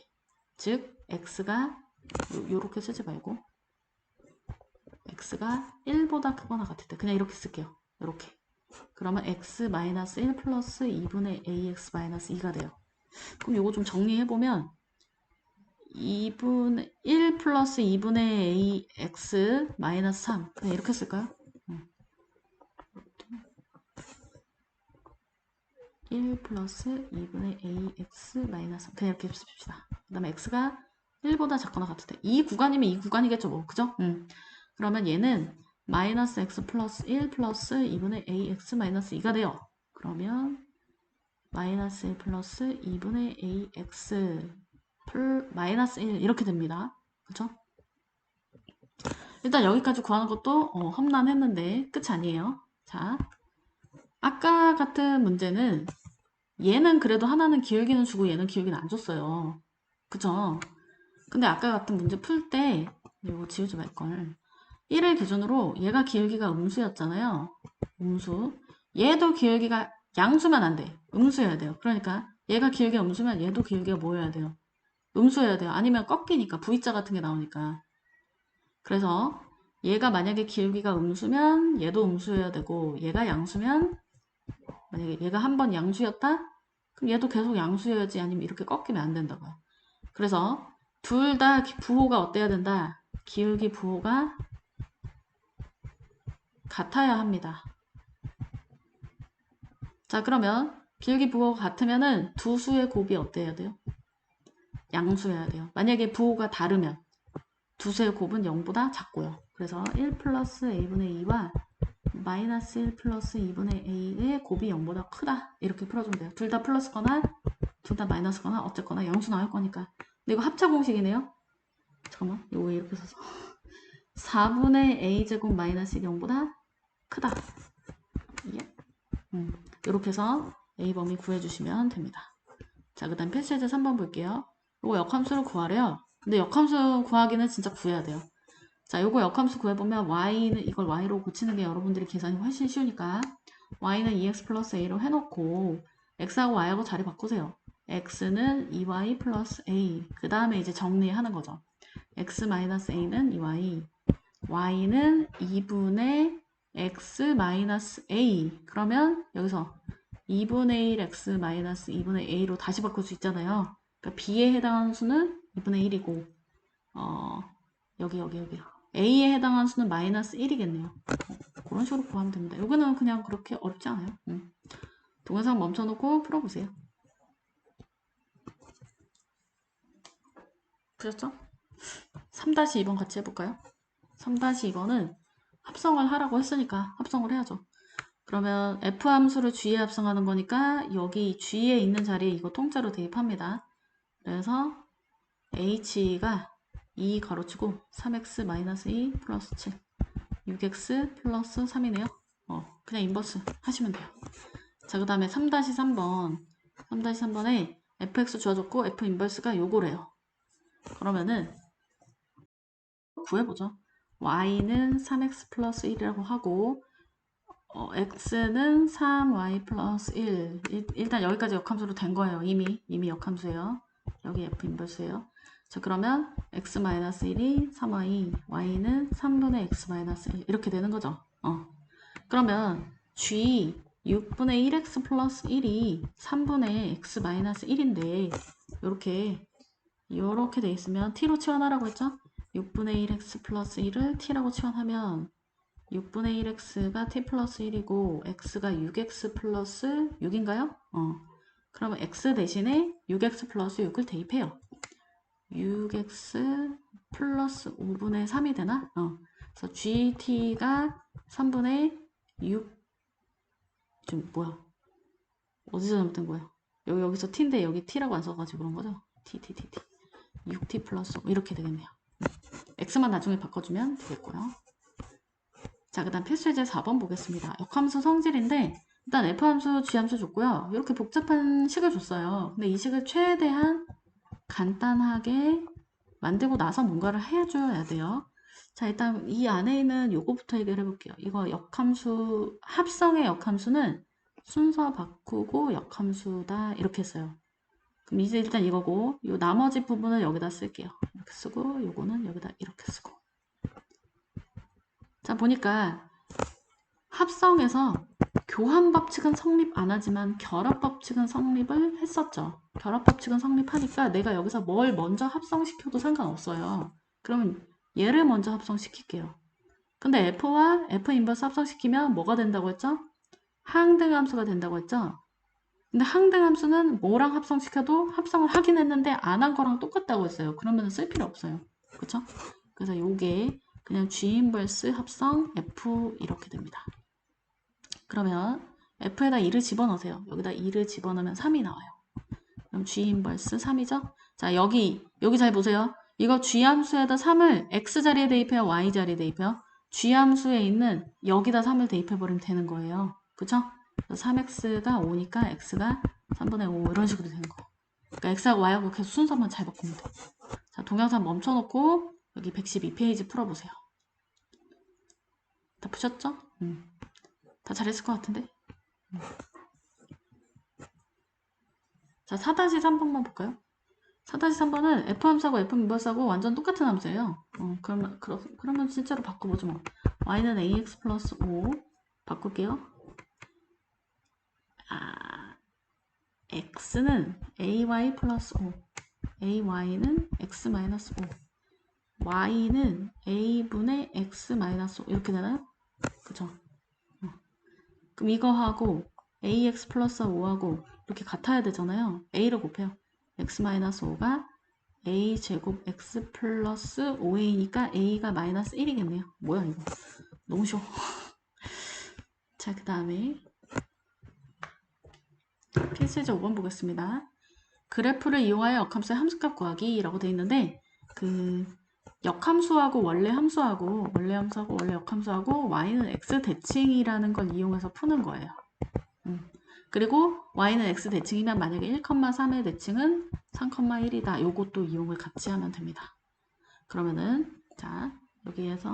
즉 x가 요렇게 쓰지 말고 x가 1보다 크거나 같을 때 그냥 이렇게 쓸게요. 이렇게 그러면 x-1 플러스 2분의 ax-2가 돼요. 그럼 요거 좀 정리해보면 1 플러스 2분의 ax 마이너스 3 그냥 이렇게 쓸까요? 1 플러스 2분의 ax 마이너스 3 그냥 이렇게 씁시다. 그 다음에 x가 1보다 작거나 같을 때 이 구간이면 이 구간이겠죠 뭐 그죠? 그러면 얘는 마이너스 x 플러스 1 플러스 2분의 ax 마이너스 2가 돼요. 그러면 마이너스 1 플러스 2분의 ax 마이너스 1 이렇게 됩니다. 그죠? 일단 여기까지 구하는 것도 험난했는데 끝이 아니에요. 자, 아까 같은 문제는 얘는 그래도 하나는 기울기는 주고 얘는 기울기는 안 줬어요. 그죠? 근데 아까 같은 문제 풀 때 이거 지우지 말걸. 1을 기준으로 얘가 기울기가 음수였잖아요. 음수. 얘도 기울기가 양수면 안 돼. 음수여야 돼요. 그러니까 얘가 기울기가 음수면 얘도 기울기가 뭐여야 돼요? 음수여야 돼요. 아니면 꺾이니까 V자 같은 게 나오니까. 그래서 얘가 만약에 기울기가 음수면 얘도 음수여야 되고 얘가 양수면 만약에 얘가 한 번 양수였다? 그럼 얘도 계속 양수여야지. 아니면 이렇게 꺾이면 안 된다고요. 그래서 둘 다 부호가 어때야 된다? 기울기 부호가 같아야 합니다. 자, 그러면 기울기 부호가 같으면은 두 수의 곱이 어때야 돼요? 양수여야 돼요. 만약에 부호가 다르면 두 수의 곱은 0보다 작고요. 그래서 1 플러스 a분의 2와 마이너스 1 플러스 2분의 a의 곱이 0보다 크다. 이렇게 풀어주면 돼요. 둘 다 플러스거나 둘 다 마이너스거나 어쨌거나 양수 나올 거니까. 근데 이거 합차 공식이네요. 잠깐만, 이거 왜 이렇게 써서 4분의 a제곱 마이너스 1이 0보다 크다. 예. 이렇게 해서 a 범위 구해주시면 됩니다. 자, 그 다음 필수예제 3번 볼게요. 이거 역함수를 구하래요. 근데 역함수 구하기는 진짜 구해야 돼요. 자, 요거 역함수 구해보면 y는 이걸 y로 고치는 게 여러분들이 계산이 훨씬 쉬우니까 y는 2x 플러스 a로 해놓고 x하고 y하고 자리 바꾸세요. x는 2y 플러스 a. 그 다음에 이제 정리하는 거죠. x 마이너스 a는 2y, y는 2분의 x 마이너스 a. 그러면 여기서 2분의 1 x 마이너스 2분의 a로 다시 바꿀 수 있잖아요. 그러니까 b에 해당하는 수는 2분의 1이고 여기 a에 해당하는 수는 마이너스 1이겠네요. 그런 식으로 구하면 됩니다. 이거는 그냥 그렇게 어렵지 않아요. 동영상 멈춰놓고 풀어보세요. 풀었죠? 3-2번 같이 해볼까요? 3-2번은 합성을 하라고 했으니까 합성을 해야죠. 그러면 f 함수를 g에 합성하는 거니까 여기 g에 있는 자리에 이거 통째로 대입합니다. 그래서 h가 2 가로치고 3x-2 플러스 7 6x 플러스 3이네요. 그냥 인버스 하시면 돼요. 자, 그 다음에 3-3번 3-3번에 fx 주어졌고 f 인버스가 요거래요. 그러면은 구해보죠. y는 3x 플러스 1이라고 하고 x는 3y 플러스 1. 일단 여기까지 역함수로 된 거예요. 이미 역함수예요. 여기 f 인버스예요. 자, 그러면 x-1이 3y, y는 3분의 x-1 이렇게 되는 거죠. 그러면 g 6분의 1x 플러스 1이 3분의 x-1인데 이렇게 돼 있으면 t로 치환하라고 했죠? 6분의 1x 플러스 1을 t라고 치환하면 6분의 1x가 t 플러스 1이고 x가 6x 플러스 6인가요? 그러면 x 대신에 6x 플러스 6을 대입해요. 6x 플러스 5분의 3이 되나? 그래서 gt가 3분의 6 지금 뭐야? 어디서 잘못된 거야? 여기서 t인데 여기 t라고 안 써가지고 그런 거죠? t 6t 플러스 5 이렇게 되겠네요. x만 나중에 바꿔주면 되겠고요. 자, 그 다음 필수예제 4번 보겠습니다. 역함수 성질인데 일단 f함수, g함수 줬고요. 이렇게 복잡한 식을 줬어요. 근데 이 식을 최대한 간단하게 만들고 나서 뭔가를 해줘야 돼요. 자, 일단 이 안에 있는 요거부터 얘기를 해볼게요. 이거 역함수, 합성의 역함수는 순서 바꾸고 역함수다 이렇게 했어요. 그럼 이제 일단 이거고 요 나머지 부분을 여기다 쓸게요. 이렇게 쓰고 요거는 여기다 이렇게 쓰고. 자, 보니까 합성에서 교환 법칙은 성립 안 하지만 결합 법칙은 성립을 했었죠. 결합 법칙은 성립하니까 내가 여기서 뭘 먼저 합성시켜도 상관없어요. 그러면 얘를 먼저 합성시킬게요. 근데 f와 f 인버스 합성시키면 뭐가 된다고 했죠? 항등함수가 된다고 했죠? 근데 항등함수는 뭐랑 합성시켜도 합성을 하긴 했는데 안 한 거랑 똑같다고 했어요. 그러면 쓸 필요 없어요. 그쵸? 그래서 요게 그냥 g 인버스 합성 f 이렇게 됩니다. 그러면 f에다 2를 집어넣으세요. 여기다 2를 집어넣으면 3이 나와요. 그럼 g 인버스 3이죠? 자, 여기 잘 보세요. 이거 g 함수에다 3을 x 자리에 대입해요? y 자리에 대입해요? g 함수에 있는 여기다 3을 대입해버리면 되는 거예요. 그쵸? 3x가 5니까 x가 3분의 5 이런 식으로 되는 거예요. 그러니까 x하고 y하고 계속 순서만 잘 바꾸면 돼요. 자, 동영상 멈춰놓고 여기 112페이지 풀어보세요. 다 푸셨죠? 다 잘했을 것 같은데? 자, 4-3번만 볼까요? 4-3번은 F함수하고 F인버스하고 완전 똑같은 함수예요. 그러면 실제로 바꿔보죠 뭐. y는 ax 플러스 5 바꿀게요. x x는 ay 플러스 5, ay는 x 마이너스 5, y는 a분의 x 마이너스 5 이렇게 되나요? 그죠? 그럼 이거하고 ax 플러스 5하고 이렇게 같아야 되잖아요. a를 곱해요. x 마이너스 5가 a 제곱 x 플러스 5a니까 a가 마이너스 1이겠네요. 뭐야 이거? 너무 쉬워. 자, 그 다음에 필수제 5번 보겠습니다. 그래프를 이용하여 역함수의 함수값 구하기 라고 되어 있는데 그 역함수하고 원래 함수하고 원래 역함수하고 y는 x 대칭이라는 걸 이용해서 푸는 거예요. 그리고 y는 x 대칭이면 만약에 1,3의 대칭은 3,1이다. 요것도 이용을 같이 하면 됩니다. 그러면은 자 여기에서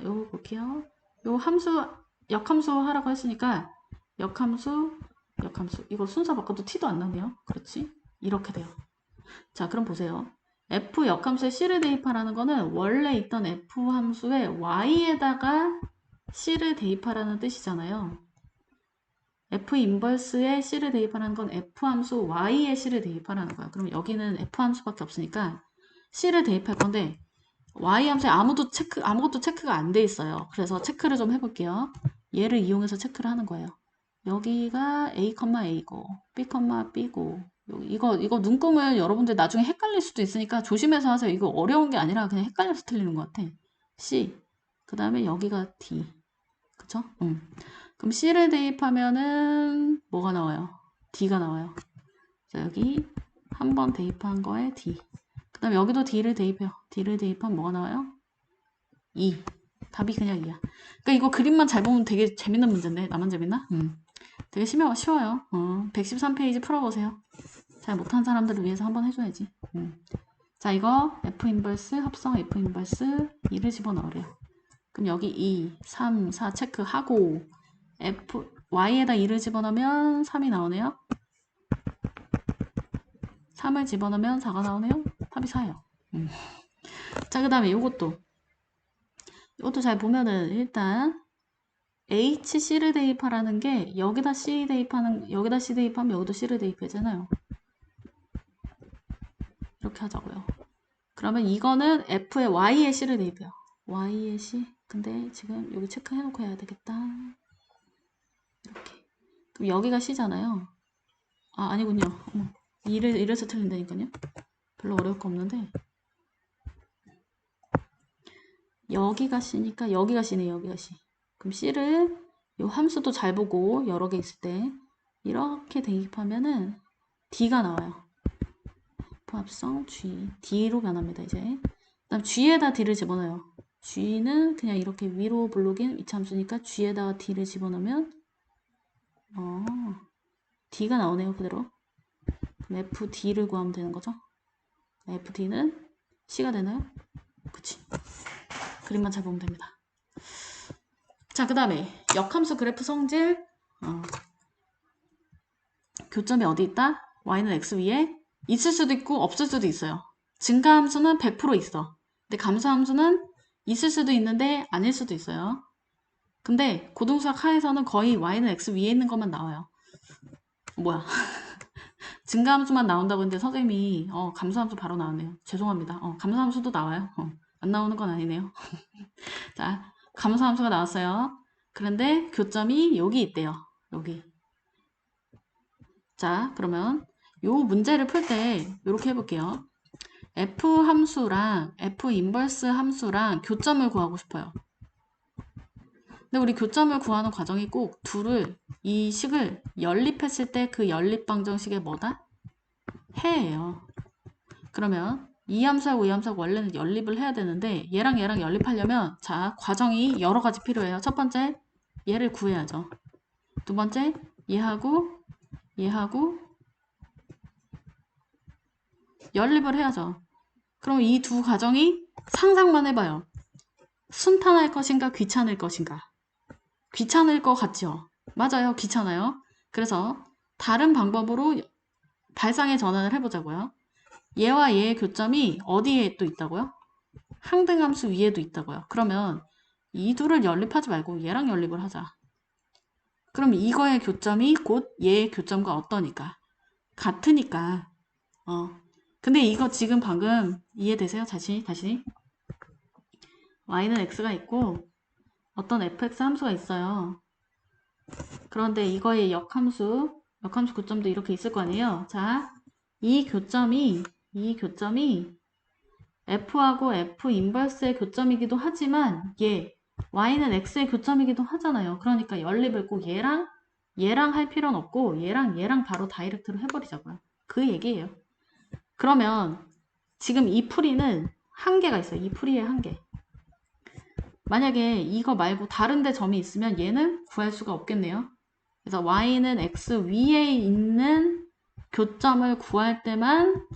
요거 볼게요. 요 함수 역함수 하라고 했으니까 역함수 이거 순서 바꿔도 티도 안 나네요. 그렇지? 이렇게 돼요. 자 그럼 보세요. f 역함수에 c를 대입하라는 거는 원래 있던 f 함수에 y에다가 c를 대입하라는 뜻이잖아요. f 인버스에 c를 대입하라는 건 f 함수 y에 c를 대입하라는 거야. 그럼 여기는 f 함수밖에 없으니까 c를 대입할 건데 y 함수에 아무것도 체크가 안 돼 있어요. 그래서 체크를 좀 해볼게요. 얘를 이용해서 체크를 하는 거예요. 여기가 a, a고 b, b고 이거 눈금을 여러분들 나중에 헷갈릴 수도 있으니까 조심해서 하세요. 이거 어려운 게 아니라 그냥 헷갈려서 틀리는 것 같아. c 그 다음에 여기가 d 그쵸? 그럼 c를 대입하면은 뭐가 나와요? d가 나와요. 자 여기 한 번 대입한 거에 d 그 다음에 여기도 d를 대입해요. d를 대입하면 뭐가 나와요? 2 답이 그냥 2야. 그러니까 이거 그림만 잘 보면 되게 재밌는 문제인데 나만 재밌나? 되게 쉬워요. 113페이지 풀어보세요. 잘 못한 사람들을 위해서 한번 해줘야지. 자 이거 F 인버스 합성 F 인버스 2를 집어넣으래요. 그럼 여기 2, 3, 4 체크하고 Y에다 2를 집어넣으면 3이 나오네요. 3을 집어넣으면 4가 나오네요. 답이 4예요. 자 그 다음에 이것도 잘 보면은 일단 HC를 대입하라는 게 여기다 C 대입하면 여기도 C를 대입하잖아요. 이렇게 하자고요. 그러면 이거는 F에 Y에 C를 대입해요. Y에 C. 근데 지금 여기 체크해놓고 해야 되겠다. 이렇게. 그럼 여기가 C잖아요. 아 아니군요. 이래서 틀린다니까요. 별로 어려울 거 없는데 여기가 C니까 여기가 C네. 여기가 C. 그럼 C를 이 함수도 잘 보고 여러 개 있을 때 이렇게 대입하면은 D가 나와요. 합성 G, D로 변합니다. 이제 그다음 G에다 D를 집어넣어요. G는 그냥 이렇게 위로 블록인 이차함수니까 G에다가 D를 집어넣으면 D가 나오네요. 그대로. 그럼 FD를 구하면 되는 거죠. FD는 C가 되나요? 그치. 그림만 잘 보면 됩니다. 자, 그 다음에 역함수 그래프 성질 교점이 어디 있다? Y는 X 위에 있을 수도 있고 없을 수도 있어요. 증가함수는 100% 있어. 근데 감소함수는 있을 수도 있는데 아닐 수도 있어요. 근데 고등수학 하에서는 거의 Y는 X 위에 있는 것만 나와요. 뭐야. 증가함수만 나온다고 했는데 선생님이 감소함수 바로 나왔네요. 죄송합니다. 감소함수도 나와요. 안 나오는 건 아니네요. 자, 감소함수가 나왔어요. 그런데 교점이 여기 있대요. 여기. 자, 그러면 요 문제를 풀 때 이렇게 해볼게요. F 함수랑 F 인버스 함수랑 교점을 구하고 싶어요. 근데 우리 교점을 구하는 과정이 꼭 이 식을 연립했을 때 그 연립 방정식의 뭐다? 해예요. 그러면 이 함수하고 이 함수하고 원래는 연립을 해야 되는데 얘랑 연립하려면 자 과정이 여러 가지 필요해요. 첫 번째 얘를 구해야죠. 두 번째 얘하고 연립을 해야죠. 그럼 이 두 과정이 상상만 해봐요. 순탄할 것인가 귀찮을 것인가? 귀찮을 것 같죠? 맞아요. 귀찮아요. 그래서 다른 방법으로 발상의 전환을 해보자고요. 얘와 얘의 교점이 어디에 또 있다고요? 항등함수 위에도 있다고요. 그러면 이 둘을 연립하지 말고 얘랑 연립을 하자. 그럼 이거의 교점이 곧 얘의 교점과 어떠니까? 같으니까. 근데 이거 지금 방금 이해되세요? 다시. y는 x가 있고 어떤 fx 함수가 있어요. 그런데 이거의 역함수 교점도 이렇게 있을 거 아니에요? 자, 이 교점이 f하고 f 인버스의 교점이기도 하지만 y는 x의 교점이기도 하잖아요. 그러니까 연립을 꼭 얘랑 할 필요는 없고 얘랑 바로 다이렉트로 해버리자고요. 그 얘기예요. 그러면 지금 이 풀이는 한계가 있어요. 이 풀이의 한계. 만약에 이거 말고 다른 데 점이 있으면 얘는 구할 수가 없겠네요. 그래서 y는 x 위에 있는 교점을 구할 때만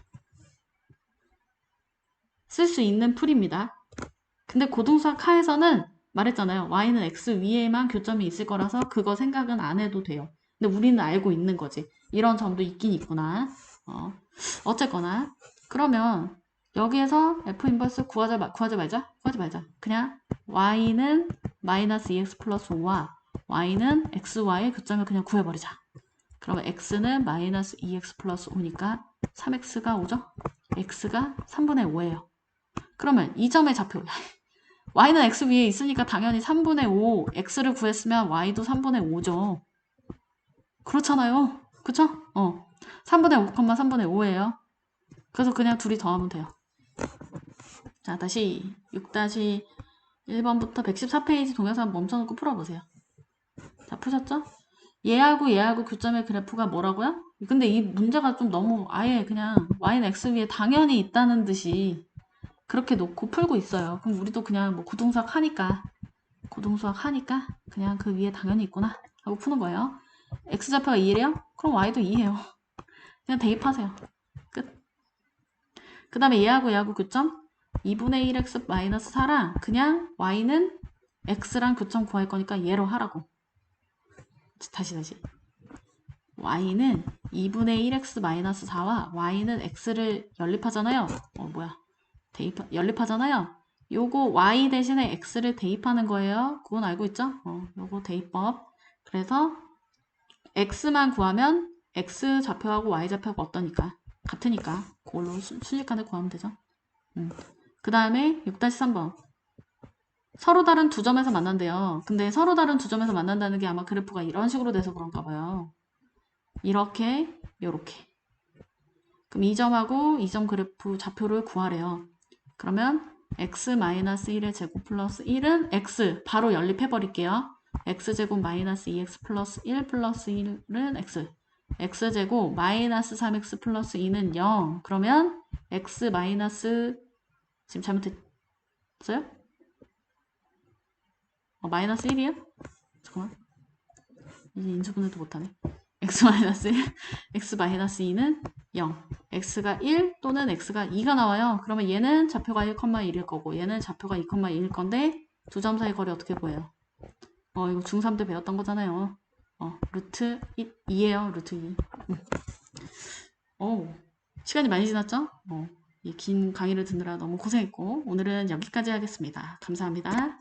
쓸 수 있는 풀입니다. 근데 고등수학 하에서는 말했잖아요. y는 x 위에만 교점이 있을 거라서 그거 생각은 안 해도 돼요. 근데 우리는 알고 있는 거지. 이런 점도 있긴 있구나. 어쨌거나 그러면 여기에서 f 인버스 구하지 말자. 그냥 y는 마이너스 2x 플러스 5와 y는 xy의 교점을 그냥 구해버리자. 그러면 x는 마이너스 2x 플러스 5니까 3x가 5죠? x가 3분의 5예요. 그러면 이 점의 좌표 y는 x 위에 있으니까 당연히 3분의 5 x를 구했으면 y도 3분의 5죠. 그렇잖아요. 그쵸? 3분의 5, 3분의 5예요. 그래서 그냥 둘이 더하면 돼요. 자, 다시 6-1번부터 114페이지 동영상 멈춰놓고 풀어보세요. 자, 푸셨죠? 얘하고 교점의 그래프가 뭐라고요? 근데 이 문제가 좀 너무 아예 그냥 y는 x 위에 당연히 있다는 듯이 그렇게 놓고 풀고 있어요. 그럼 우리도 그냥 뭐 고등수학 하니까 그냥 그 위에 당연히 있구나 하고 푸는 거예요. x좌표가 2래요? 그럼 y도 2예요. 그냥 대입하세요. 끝. 그 다음에 얘하고 교점 2분의 1x 마이너스 4랑 그냥 y는 x랑 교점 구할 거니까 얘로 하라고. 다시 y는 2분의 1x 마이너스 4와 y는 x를 연립하잖아요. 연립하잖아요. 요거 y 대신에 x를 대입하는 거예요. 그건 알고 있죠? 요거 대입법. 그래서 x만 구하면 x 좌표하고 y 좌표가 어떠니까? 같으니까 그걸로 순식간에 구하면 되죠. 그 다음에 6-3번. 서로 다른 두 점에서 만난대요. 근데 서로 다른 두 점에서 만난다는 게 아마 그래프가 이런 식으로 돼서 그런가 봐요. 이렇게, 요렇게. 그럼 이 점하고 이 점 그래프 좌표를 구하래요. 그러면 x-1의 제곱 플러스 1은 x 바로 연립해 버릴게요. x제곱 마이너스 2x 플러스 1 플러스 1은 x x제곱 마이너스 3x 플러스 2는 0. 그러면 x 마이너스 지금 잘못했어요? 마이너스 1이요? 잠깐만. 이제 인수분해도 못하네. x-2는 0. x가 1 또는 x가 2가 나와요. 그러면 얘는 좌표가 1,1일 거고 얘는 좌표가 2,1일 건데 두 점 사이 거리 어떻게 보여요? 이거 중3 때 배웠던 거잖아요. 루트 2예요. 루트 2. 시간이 많이 지났죠? 이 긴 강의를 듣느라 너무 고생했고 오늘은 여기까지 하겠습니다. 감사합니다.